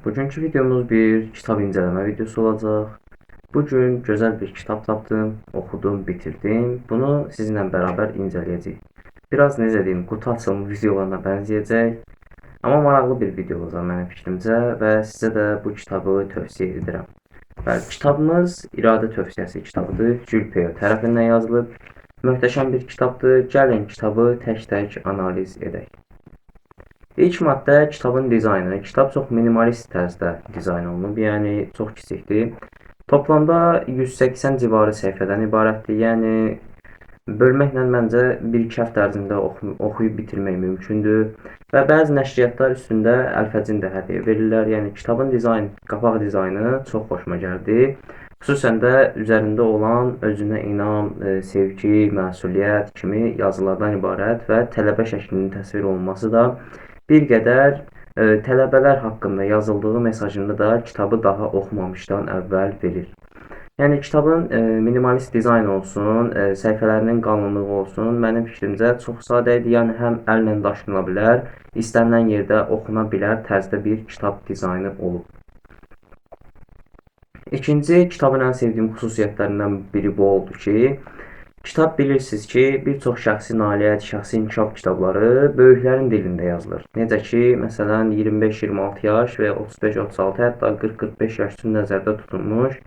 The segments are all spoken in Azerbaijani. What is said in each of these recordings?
Bugünkü videomuz bir kitab inceleme videosu olacaq. Bugün gözəl bir kitab tapdım, oxudum, bitirdim. Bunu sizinlə bərabər incələyəcəyik. Biraz necə deyim, qutu açılımı videolarına bənzəyəcək. Amma maraqlı bir video olacaq mənim fikrimcə və sizə də bu kitabı tövsiyə edirəm. Bəli, kitabımız İradə tövsiyəsi kitabıdır. Jules Verne tərəfindən yazılıb. Möhtəşəm bir kitabdır. Gəlin kitabı tək-tək analiz edək. İlk maddə kitabın dizaynı. Kitab çox minimalist tərzdə dizayn olunub, yəni çox kiçikdir. Toplamda 180 civarı səhifədən ibarətdir. Yəni bölməklə məncə 1-2 həftə ərzində oxuyub bitirmək mümkündür. Və bəzi nəşriyyatlar üstündə Əlfəcin də hədiyyə verirlər. Yəni kitabın qapaq dizaynı çox xoşuma gəldi. Xüsusən də üzərində olan özünə inam, sevgi, məsuliyyət kimi yazılardan ibarət və tələbə şəklinin təsvir olunması da bir qədər tələbələr haqqında yazıldığı mesajında da kitabı daha oxumamışdan əvvəl verir. Yəni kitabın minimalist dizayn olsun, səhifələrinin qalınlığı olsun, mənim fikrimcə çox sadə idi. Yəni həm əllə daşınıla bilər, istənilən yerdə oxuna bilər tərzdə bir kitab dizaynı olub. İkinci, kitabın ən sevdiyim xüsusiyyətlərindən biri bu oldu ki, kitab bilirsiniz ki, bir çox şəxsi nailiyyət, şəxsi inkişaf kitabları böyüklərin dilində yazılır. Necə ki, məsələn 25-26 yaş və 35-36, hətta 40-45 yaş üçün nəzərdə tutulmuş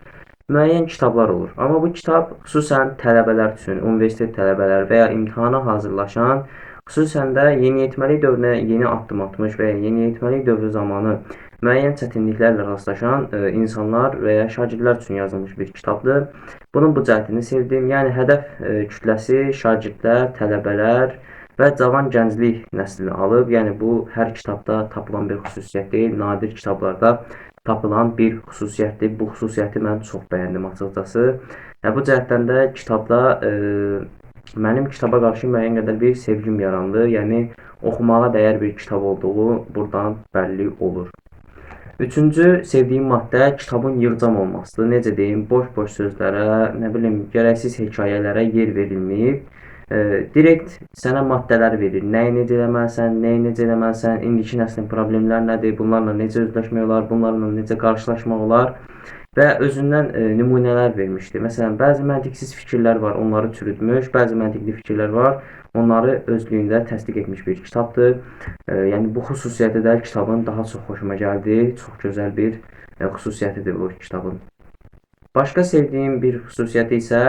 müəyyən kitablar olur. Amma bu kitab xüsusən tələbələr üçün, universitet tələbələri və ya imtahana hazırlaşan, xüsusən də yeniyetməlik dövrünə yeni addım atmış və ya yeniyetməlik dövrü zamanı müəyyən çətinliklərlə rastlaşan insanlar və ya şagirdlər üçün yazılmış bir kitabdır. Bunun bu cəhətini sevdim. Yəni hədəf kütləsi şagirdlər, tələbələr və cavan gənclik nəslini alıb. Yəni bu hər kitabda tapılan bir xüsusiyyət deyil, nadir kitablarda tapılan bir xüsusiyyətdir. Bu xüsusiyyəti mən çox bəyəndim açıqcası. Bu cəhətdən də kitabda mənim kitaba qarşı müəyyən qədər bir sevgim yarandı. Yəni oxumağa dəyər bir kitab olduğu buradan bəlli olur. Üçüncü sevdiyim maddə kitabın yığcam olmasıdır. Necə deyim, boş-boş sözlərə, nə bilim, gərəksiz hekayələrə yer verilməyib. Direkt sənə maddələr verir. Nəyi necə eləməlisən, nəyi necə eləməlisən, indiki nəslin problemləri nədir, bunlarla necə üzləşmək olar, bunlarla necə qarşılaşmaq olar və özündən nümunələr vermişdir. Məsələn, bəzi məntiqsiz fikirlər var, onları çürütmüş, bəzi məntiqli fikirlər var, onları özlüyündə təsdiq etmiş bir kitabdır. Yəni bu xüsusiyyəti də kitabın daha çox xoşuma gəldi. Çox gözəl bir xüsusiyyətidir bu kitabın. Başqa sevdiyim bir xüsusiyyəti isə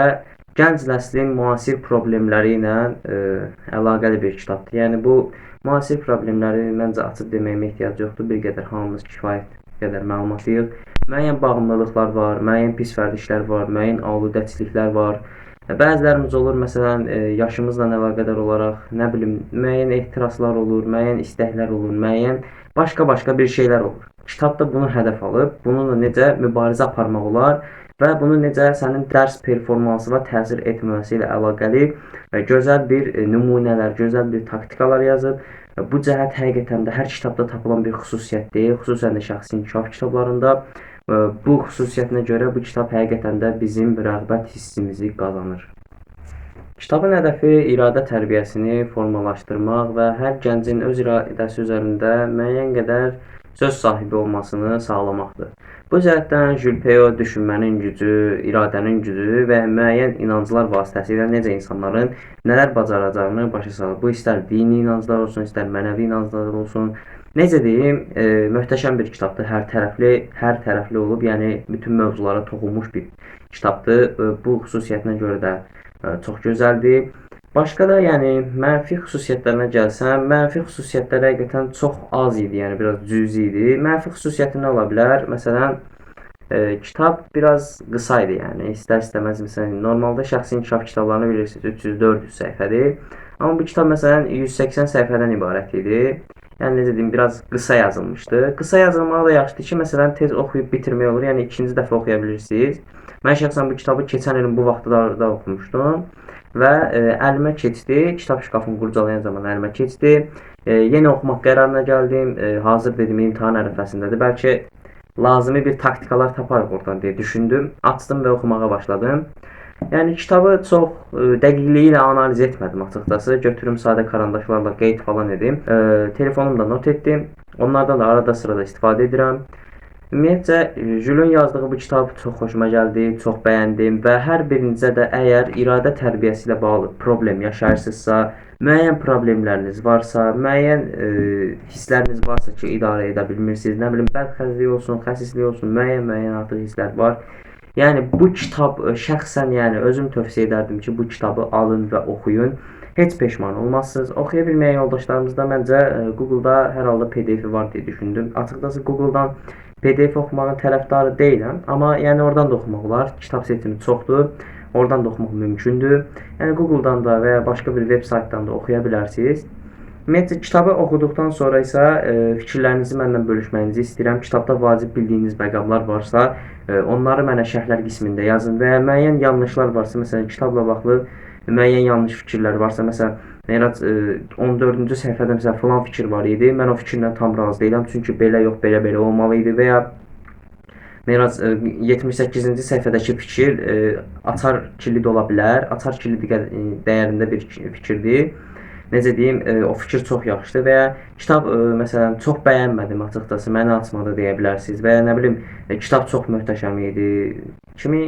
gənc nəslin müasir problemləri ilə əlaqəli bir kitabdır. Yəni bu müasir problemləri məncə açıb deməyimə ehtiyac yoxdur. Bir qədər hamımız kifayət qədər məlumatlıyıq. Müəyyən bağımlılıqlar var, müəyyən pis vərdişlər var, müəyyən aludəçiliklər var. Bəzilərimiz olur, məsələn, yaşımızla əlaqədar olaraq, nə bilim, müəyyən ehtiraslar olur, müəyyən istəklər olur, müəyyən başqa bir şeylər olur. Kitab da bunu hədəf alıb, bununla necə mübarizə aparmaq olar və bunu necə sənin dərs performansına təsir etməməsi ilə əlaqəli gözəl bir nümunələr, gözəl bir taktikalar yazıb. Bu cəhət həqiqətən də hər kitabda tapılan bir xüsusiyyətdir, xüsusən də şəxsi inkişaf kitablarında. Bu xüsusiyyətinə görə bu kitab həqiqətən də bizim rəğbət hissimizi qazanır. Kitabın hədəfi iradə tərbiyəsini formalaşdırmaq və hər gəncin öz iradəsi üzərində müəyyən qədər söz sahibi olmasını sağlamaqdır. Bu cəhətdən Jules Verne düşünmənin gücü, iradənin gücü və müəyyən inanclar vasitəsilə necə insanların nələr bacaracağını başa salır. Bu istər dini inanclar olsun, istər mənəvi inanclar olsun. Necə deyim, möhtəşəm bir kitabdır, hər tərəfli olub, yəni bütün mövzulara toxunmuş bir kitabdır. Bu xüsusiyyətinə görə də çox gözəldir. Başqa da, yəni mənfi xüsusiyyətlərinə gəlsəm, mənfi xüsusiyyətlər həqiqətən çox az idi, yəni biraz cüzi idi. Mənfi xüsusiyyəti nə ola bilər? Məsələn, kitab biraz qısa idi, yəni istər-istəməz məsələn, normalda şəxsi inkişaf kitablarını bilirsiniz 300-400 səhifədir. Amma bu kitab məsələn 180 səhifədən ibarət idi. Yəni necə deyim, biraz qısa yazılmışdı. Qısa yazılmağı da yaxşıdır ki, məsələn tez oxuyub bitirmək olur, yəni ikinci dəfə oxuya bilirsiniz. Mən şəxsən bu kitabı keçən ilin bu vaxtlarda oxumuşdum və əlimə keçdi, kitab şkafını qurcalayan zaman əlimə keçdi. Yenə oxumaq qərarına gəldim. Hazır dedim, imtahan ərəfəsindədir. Bəlkə lazımi bir taktikalar taparıq oradan deyə düşündüm. Açdım və oxumağa başladım. Yəni kitabı çox dəqiqliyi ilə analiz etmədim açıqcası. Götürüm sadə karandaşlarla qeyd falan edim. Telefonumda not etdim. Onlardan da arada sırada istifadə edirəm. Ümumiyyətcə, Julun yazdığı bu kitab çox xoşuma gəldi, çox bəyəndim və hər birinizə də əgər iradə tərbiyəsi ilə bağlı problem yaşayırsınızsa, müəyyən problemləriniz varsa, müəyyən hissləriniz varsa ki, idarə edə bilmirsiniz, nə bilim, bədxərclik olsun, xəsislik olsun, müəyyən artıq hisslər var. Yəni bu kitab şəxsən, yəni özüm tövsiyə edərdim ki, bu kitabı alın və oxuyun. Heç peşman olmazsınız. Oxuya bilməyən yoldaşlarımız da məncə Google-da hər halda PDF-i var deyə düşündüm. Açıqcası Google-dan PDF oxumağın tərəfdarı deyiləm, amma yəni oradan da oxumaq olar. Kitab seçimi çoxdur. Oradan da oxumaq mümkündür. Yəni Google-dan da və ya başqa bir veb saytdan da oxuya bilərsiniz. Ümumiyyətcə kitabı oxuduqdan sonra isə fikirlərinizi mənlə bölüşməyinizi istəyirəm. Kitabda vacib bildiyiniz məqamlar varsa, onları mənə şərhlər qismində yazın və ya müəyyən yanlışlar varsa, məsələn, kitabla bağlı müəyyən yanlış fikirlər varsa, məsələn, Mirac 14-cü səhifədə məsələn filan fikir var idi. Mən o fikirlə tam razı deyiləm. Çünki belə yox, belə olmalı idi və ya Mirac 78-ci səhifədəki fikir açar kilidi ola bilər. Açar kilidi dəyərində bir fikirdir. Necə deyim, o fikir çox yaxşıdır və ya kitab məsələn çox bəyənmədim açıqcası, məni açmadı deyə bilərsiniz və ya nə bilim, kitab çox möhtəşəm idi kimi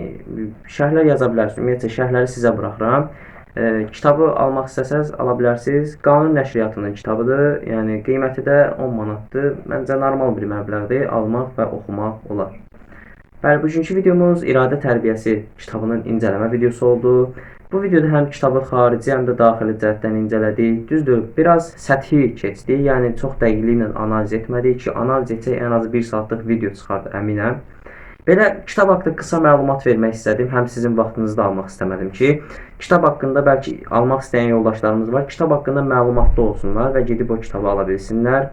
şərhlər yaza bilərsiniz. Ümumiyyətcə şərhləri sizə buraxıram. Kitabı almaq istəsəz ala bilərsiniz. Qanun nəşriyyatının kitabıdır. Yəni qiyməti də 10 manatdır. Məncə normal bir məbləğdir. Almaq və oxumaq olar. Bəli, bugünkü videomuz iradə tərbiyəsi kitabının incələmə videosu oldu. Bu videoda həm kitabı xarici, həm də daxili cəhətdən incələdik. Düzdür, biraz səthi keçdi. Yəni çox dəqiqliklə analiz etmədik ki, analiz etsək ən az 1 saatlıq video çıxardı, əminəm. Belə kitab haqqında qısa məlumat vermək istədim. Həm sizin vaxtınızı da almaq istəmədim ki, kitab haqqında bəlkə almaq istəyən yoldaşlarımız var. Kitab haqqında məlumatlı olsunlar və gedib o kitabı ala bilsinlər.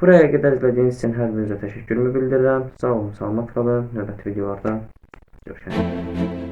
Buraya qədər izlədiyiniz üçün hər birinizə təşəkkürümü bildirirəm. Sağ olun, salamat qalın. Növbəti videolarda görüşərik.